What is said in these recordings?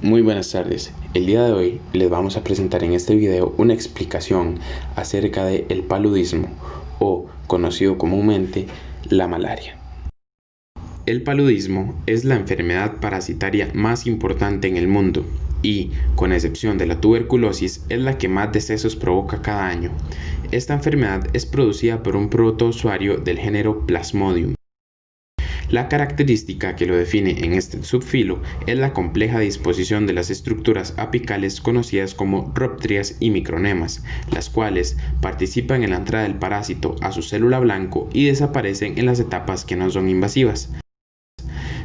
Muy buenas tardes. El día de hoy les vamos a presentar en este video una explicación acerca del paludismo o conocido comúnmente la malaria. El paludismo es la enfermedad parasitaria más importante en el mundo y, con excepción de la tuberculosis, es la que más decesos provoca cada año. Esta enfermedad es producida por un protozoo del género Plasmodium. La característica que lo define en este subfilo es la compleja disposición de las estructuras apicales conocidas como rhoptrias y micronemas, las cuales participan en la entrada del parásito a su célula blanco y desaparecen en las etapas que no son invasivas.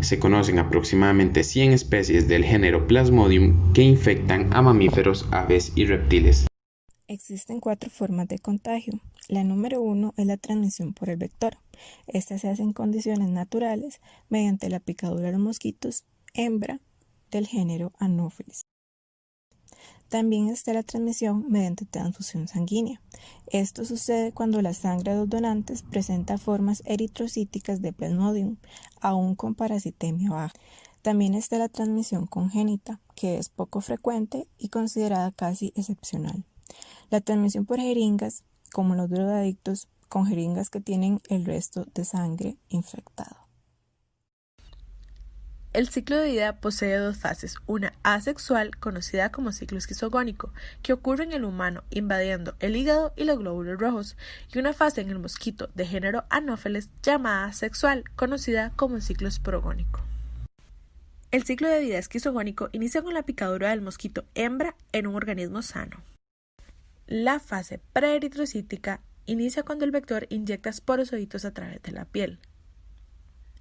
Se conocen aproximadamente 100 especies del género Plasmodium que infectan a mamíferos, aves y reptiles. Existen 4 formas de contagio. La número 1 es la transmisión por el vector. Esta se hace en condiciones naturales mediante la picadura de los mosquitos hembra del género Anopheles. También está la transmisión mediante transfusión sanguínea. Esto sucede cuando la sangre de los donantes presenta formas eritrocíticas de Plasmodium, aún con parasitemia baja. También está la transmisión congénita, que es poco frecuente y considerada casi excepcional. La transmisión por jeringas, como los drogadictos, con jeringas que tienen el resto de sangre infectado. El ciclo de vida posee 2 fases, una asexual, conocida como ciclo esquizogónico, que ocurre en el humano invadiendo el hígado y los glóbulos rojos, y una fase en el mosquito de género Anopheles llamada sexual, conocida como ciclo esporogónico. El ciclo de vida esquizogónico inicia con la picadura del mosquito hembra en un organismo sano. La fase preeritrocítica inicia cuando el vector inyecta esporozoitos a través de la piel.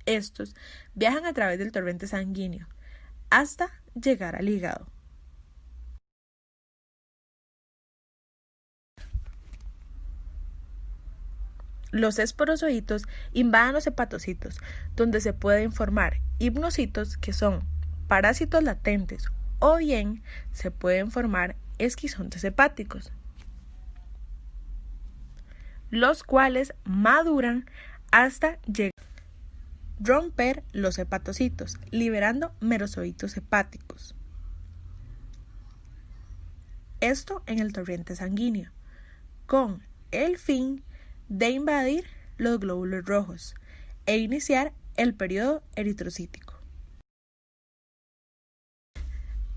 Estos viajan a través del torrente sanguíneo hasta llegar al hígado. Los esporozoitos invaden los hepatocitos, donde se pueden formar hipnocitos, que son parásitos latentes, o bien se pueden formar esquizontes hepáticos, los cuales maduran hasta llegar a romper los hepatocitos, liberando merozoitos hepáticos. Esto en el torrente sanguíneo, con el fin de invadir los glóbulos rojos e iniciar el periodo eritrocítico.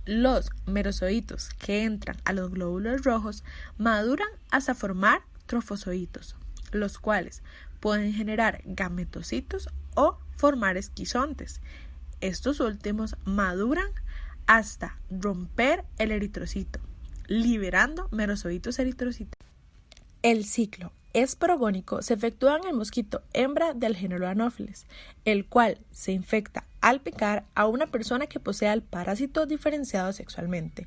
Los merozoitos que entran a los glóbulos rojos maduran hasta formar trofozoitos, los cuales pueden generar gametocitos o formar esquizontes. Estos últimos maduran hasta romper el eritrocito, liberando merozoitos eritrocitos. El ciclo esporogónico se efectúa en el mosquito hembra del género Anopheles, el cual se infecta al picar a una persona que posea el parásito diferenciado sexualmente,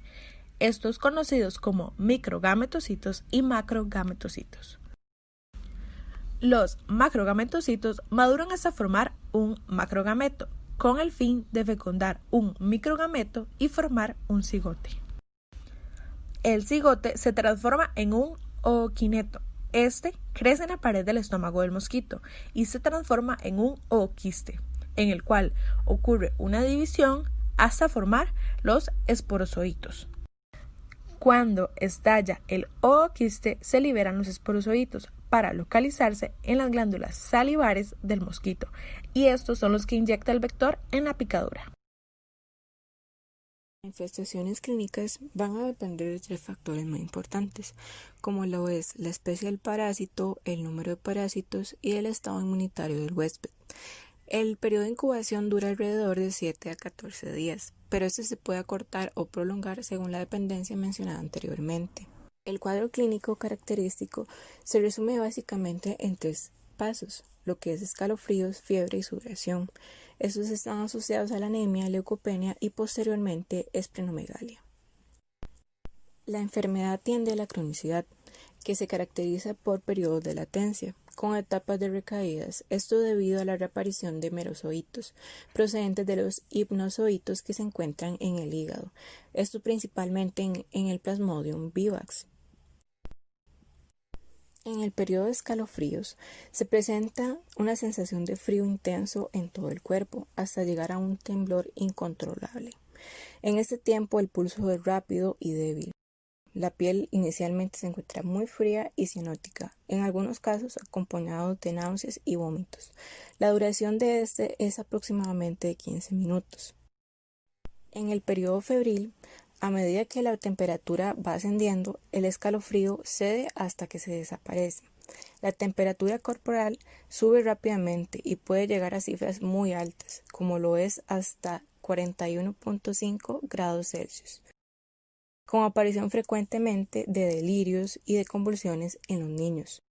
estos conocidos como microgametocitos y macrogametocitos. Los macrogametocitos maduran hasta formar un macrogameto, con el fin de fecundar un microgameto y formar un cigote. El cigote se transforma en un ookineto. Este crece en la pared del estómago del mosquito y se transforma en un ooquiste, en el cual ocurre una división hasta formar los esporozoitos. Cuando estalla el ooquiste, se liberan los esporozoitos para localizarse en las glándulas salivares del mosquito, y estos son los que inyecta el vector en la picadura. Las manifestaciones clínicas van a depender de 3 factores muy importantes, como lo es la especie del parásito, el número de parásitos y el estado inmunitario del huésped. El periodo de incubación dura alrededor de 7 a 14 días, pero este se puede acortar o prolongar según la dependencia mencionada anteriormente. El cuadro clínico característico se resume básicamente en 3 pasos, lo que es escalofríos, fiebre y sudoración. Estos están asociados a la anemia, leucopenia y posteriormente esplenomegalia. La enfermedad tiende a la cronicidad, que se caracteriza por periodos de latencia, con etapas de recaídas, esto debido a la reaparición de merozoitos procedentes de los hipnozoitos que se encuentran en el hígado, esto principalmente en el Plasmodium vivax. En el periodo de escalofríos se presenta una sensación de frío intenso en todo el cuerpo hasta llegar a un temblor incontrolable. En este tiempo el pulso es rápido y débil. La piel inicialmente se encuentra muy fría y cianótica, en algunos casos acompañado de náuseas y vómitos. La duración de este es aproximadamente de 15 minutos. En el periodo febril, a medida que la temperatura va ascendiendo, el escalofrío cede hasta que se desaparece. La temperatura corporal sube rápidamente y puede llegar a cifras muy altas, como lo es hasta 41.5 grados Celsius, con aparición frecuentemente de delirios y de convulsiones en los niños.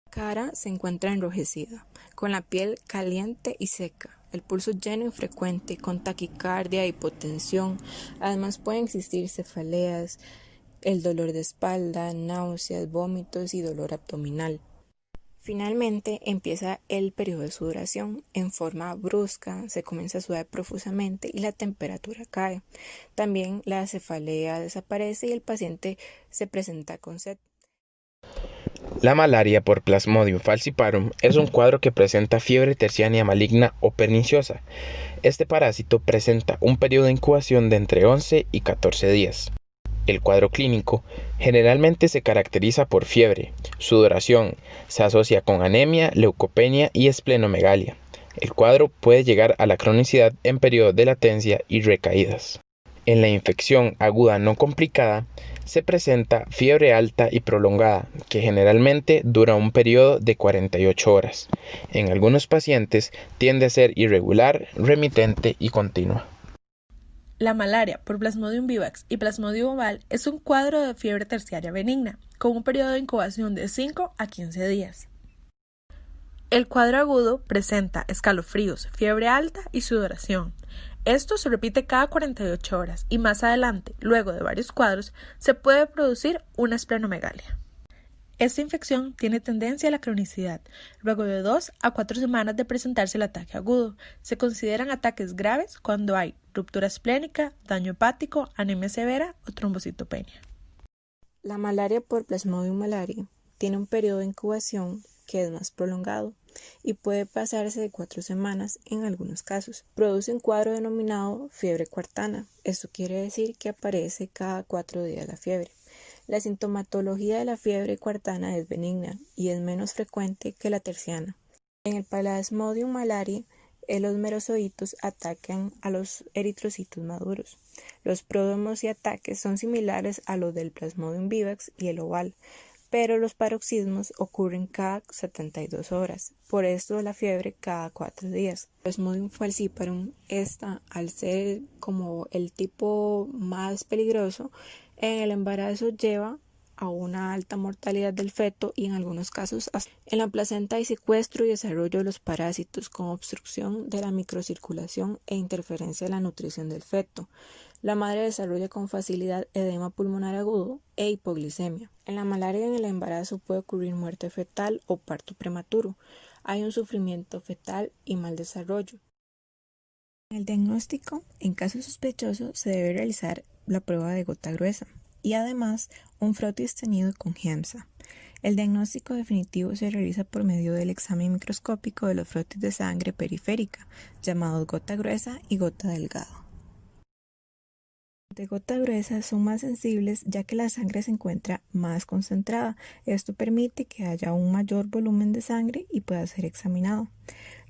La cara se encuentra enrojecida, con la piel caliente y seca, el pulso lleno y frecuente, con taquicardia, hipotensión. Además pueden existir cefaleas, el dolor de espalda, náuseas, vómitos y dolor abdominal. Finalmente empieza el periodo de sudoración. En forma brusca se comienza a sudar profusamente y la temperatura cae. También la cefalea desaparece y el paciente se presenta con sed. La malaria por Plasmodium falciparum es un cuadro que presenta fiebre terciaria maligna o perniciosa. Este parásito presenta un periodo de incubación de entre 11 y 14 días. El cuadro clínico generalmente se caracteriza por fiebre, sudoración, se asocia con anemia, leucopenia y esplenomegalia. El cuadro puede llegar a la cronicidad en periodos de latencia y recaídas. En la infección aguda no complicada, se presenta fiebre alta y prolongada, que generalmente dura un periodo de 48 horas. En algunos pacientes tiende a ser irregular, remitente y continua. La malaria por Plasmodium vivax y Plasmodium oval es un cuadro de fiebre terciaria benigna, con un periodo de incubación de 5 a 15 días. El cuadro agudo presenta escalofríos, fiebre alta y sudoración. Esto se repite cada 48 horas y más adelante, luego de varios cuadros, se puede producir una esplenomegalia. Esta infección tiene tendencia a la cronicidad. Luego de 2 a 4 semanas de presentarse el ataque agudo, se consideran ataques graves cuando hay ruptura esplénica, daño hepático, anemia severa o trombocitopenia. La malaria por Plasmodium malariae tiene un periodo de incubación que es más prolongado y puede pasarse de 4 semanas en algunos casos. Produce un cuadro denominado fiebre cuartana. Esto quiere decir que aparece cada 4 días la fiebre. La sintomatología de la fiebre cuartana es benigna y es menos frecuente que la terciana. En el Plasmodium malariae, los merozoitos atacan a los eritrocitos maduros. Los pródromos y ataques son similares a los del Plasmodium vivax y el oval, pero los paroxismos ocurren cada 72 horas, por esto la fiebre cada 4 días. Plasmodium falciparum, al ser como el tipo más peligroso, en el embarazo lleva a una alta mortalidad del feto y en algunos casos en la placenta hay secuestro y desarrollo de los parásitos con obstrucción de la microcirculación e interferencia de la nutrición del feto. La madre desarrolla con facilidad edema pulmonar agudo e hipoglicemia. En la malaria en el embarazo puede ocurrir muerte fetal o parto prematuro. Hay un sufrimiento fetal y mal desarrollo. En el diagnóstico, en caso sospechoso, se debe realizar la prueba de gota gruesa y además un frotis teñido con Giemsa. El diagnóstico definitivo se realiza por medio del examen microscópico de los frotis de sangre periférica, llamados gota gruesa y gota delgada. De gota gruesa son más sensibles ya que la sangre se encuentra más concentrada. Esto permite que haya un mayor volumen de sangre y pueda ser examinado.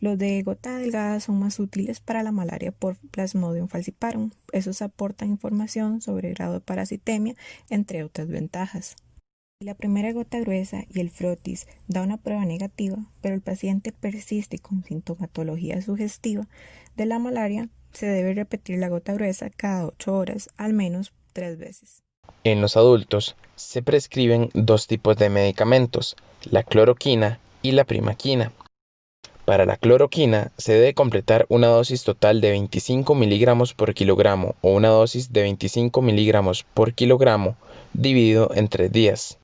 Los de gota delgada son más útiles para la malaria por Plasmodium falciparum. Esos aportan información sobre el grado de parasitemia, entre otras ventajas. La primera gota gruesa y el frotis da una prueba negativa, pero el paciente persiste con sintomatología sugestiva de la malaria, se debe repetir la gota gruesa cada 8 horas, al menos 3 veces. En los adultos se prescriben 2 tipos de medicamentos, la cloroquina y la primaquina. Para la cloroquina se debe completar una dosis total de 25 miligramos por kilogramo o una dosis de 25 miligramos por kilogramo dividido en 3 días.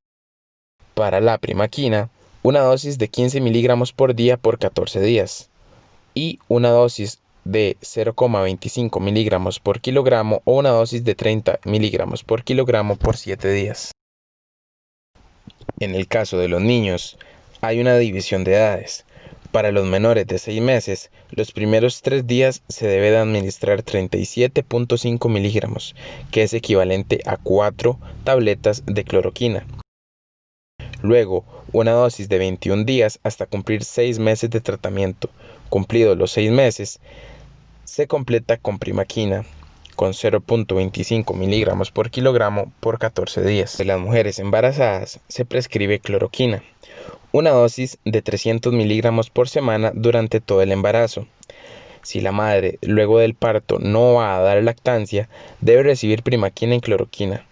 Para la primaquina, una dosis de 15 miligramos por día por 14 días y una dosis de 0,25 miligramos por kilogramo o una dosis de 30 miligramos por kilogramo por 7 días. En el caso de los niños, hay una división de edades. Para los menores de 6 meses, los primeros 3 días se debe de administrar 37.5 miligramos, que es equivalente a 4 tabletas de cloroquina. Luego, una dosis de 21 días hasta cumplir 6 meses de tratamiento. Cumplidos los 6 meses, se completa con primaquina, con 0.25 miligramos por kilogramo por 14 días. En las mujeres embarazadas se prescribe cloroquina, una dosis de 300 miligramos por semana durante todo el embarazo. Si la madre luego del parto no va a dar lactancia, debe recibir primaquina y cloroquina.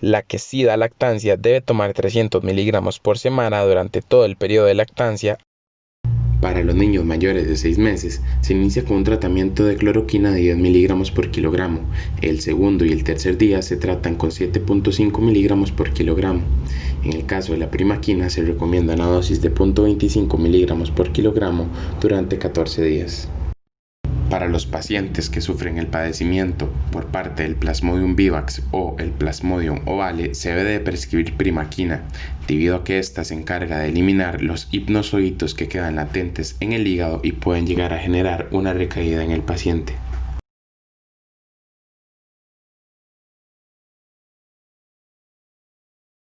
La que sí da lactancia debe tomar 300 miligramos por semana durante todo el periodo de lactancia. Para los niños mayores de 6 meses, se inicia con un tratamiento de cloroquina de 10 miligramos por kilogramo. El segundo y el tercer día se tratan con 7.5 miligramos por kilogramo. En el caso de la primaquina, se recomienda una dosis de 0.25 miligramos por kilogramo durante 14 días. Para los pacientes que sufren el padecimiento por parte del Plasmodium vivax o el Plasmodium ovale, se debe de prescribir primaquina, debido a que ésta se encarga de eliminar los hipnozoitos que quedan latentes en el hígado y pueden llegar a generar una recaída en el paciente.